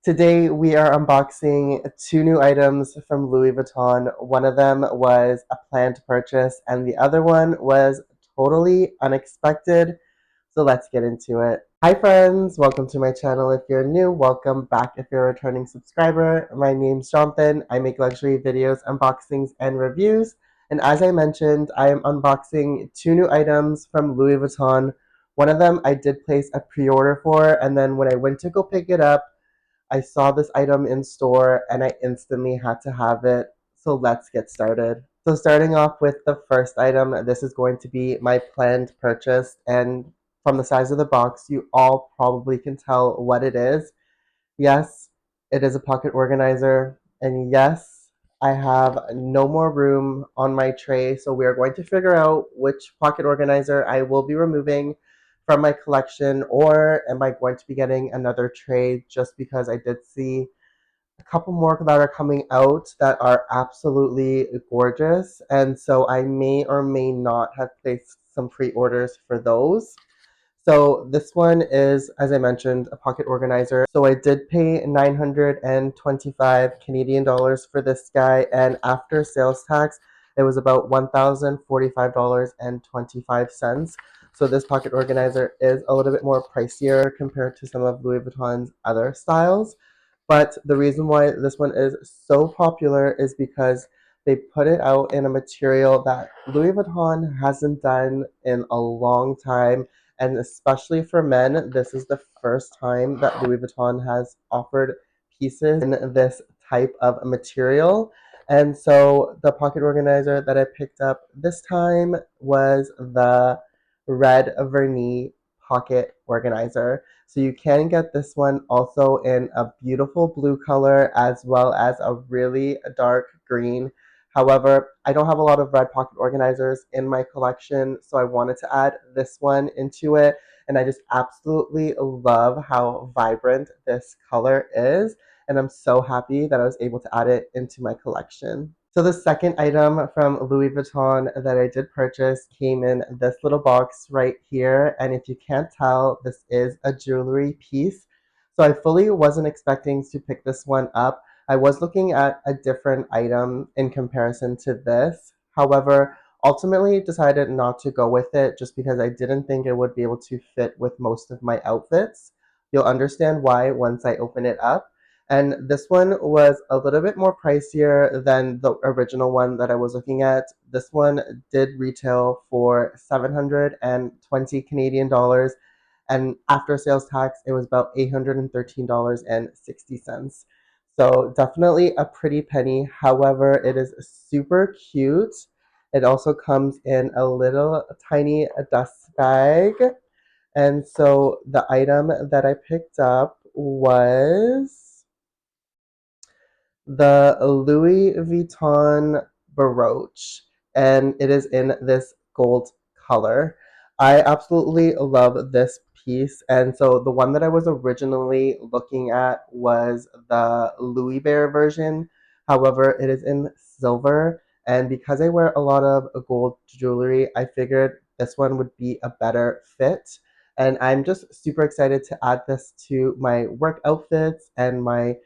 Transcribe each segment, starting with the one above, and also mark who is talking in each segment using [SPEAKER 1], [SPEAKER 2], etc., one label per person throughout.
[SPEAKER 1] Today we are unboxing two new items from Louis Vuitton. One of them was a planned purchase and the other one was totally unexpected. So let's get into it. Hi friends, welcome to my channel. If you're new, welcome back if you're a returning subscriber. My name's Jonathan. I make luxury videos, unboxings, and reviews. And as I mentioned, I am unboxing two new items from Louis Vuitton. One of them I did place a pre-order for, and then when I went to go pick it up, I saw this item in store and I instantly had to have it. So let's get started. So starting off with the first item, this is going to be my planned purchase. And from the size of the box, you all probably can tell what it is. Yes, it is a pocket organizer. And yes, I have no more room on my tray. So we are going to figure out which pocket organizer I will be removing from my collection, or am I going to be getting another tray just because I did see a couple more that are coming out that are absolutely gorgeous. And so I may or may not have placed some pre-orders for those. So this one is, as I mentioned, a pocket organizer. So I did pay 925 Canadian dollars for this guy, and after sales tax, it was about $1,045.25. So this pocket organizer is a little bit more pricier compared to some of Louis Vuitton's other styles. But the reason why this one is so popular is because they put it out in a material that Louis Vuitton hasn't done in a long time, and especially for men, this is the first time that Louis Vuitton has offered pieces in this type of material. And so the pocket organizer that I picked up this time was the red vernis pocket organizer. So you can get this one also in a beautiful blue color as well as a really dark green. However, I don't have a lot of red pocket organizers in my collection, so I wanted to add this one into it. And I just absolutely love how vibrant this color is. And I'm so happy that I was able to add it into my collection. So the second item from Louis Vuitton that I did purchase came in this little box right here. And if you can't tell, this is a jewelry piece. So I fully wasn't expecting to pick this one up. I was looking at a different item in comparison to this. However, ultimately decided not to go with it just because I didn't think it would be able to fit with most of my outfits. You'll understand why once I open it up. And this one was a little bit more pricier than the original one that I was looking at. This one did retail for 720 Canadian dollars. And after sales tax, it was about $813.60. So definitely a pretty penny. However, it is super cute. It also comes in a little tiny dust bag. And so the item that I picked up was the Louis Vuitton brooch, and it is in this gold color. I absolutely love this piece, and so the one that I was originally looking at was the Louis Bear version. However, it is in silver, and because I wear a lot of gold jewelry, I figured this one would be a better fit. And I'm just super excited to add this to my work outfits and my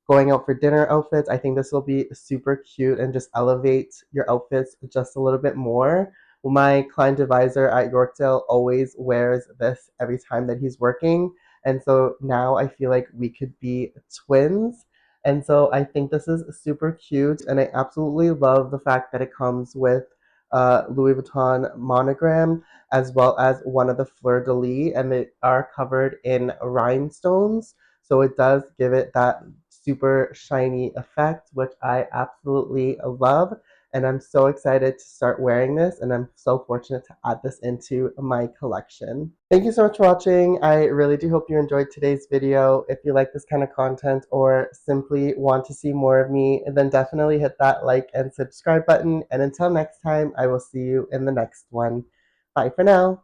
[SPEAKER 1] going out for dinner outfits. I think this will be super cute and just elevate your outfits just a little bit more. My client advisor at Yorkdale always wears this every time that he's working. And so now I feel like we could be twins. And so I think this is super cute. And I absolutely love the fact that it comes with Louis Vuitton monogram as well as one of the fleur de lis, and they are covered in rhinestones. So it does give it that super shiny effect, which I absolutely love. And I'm so excited to start wearing this, and I'm so fortunate to add this into my collection. Thank you so much for watching. I really do hope you enjoyed today's video. If you like this kind of content or simply want to see more of me, then definitely hit that like and subscribe button. And until next time, I will see you in the next one. Bye for now.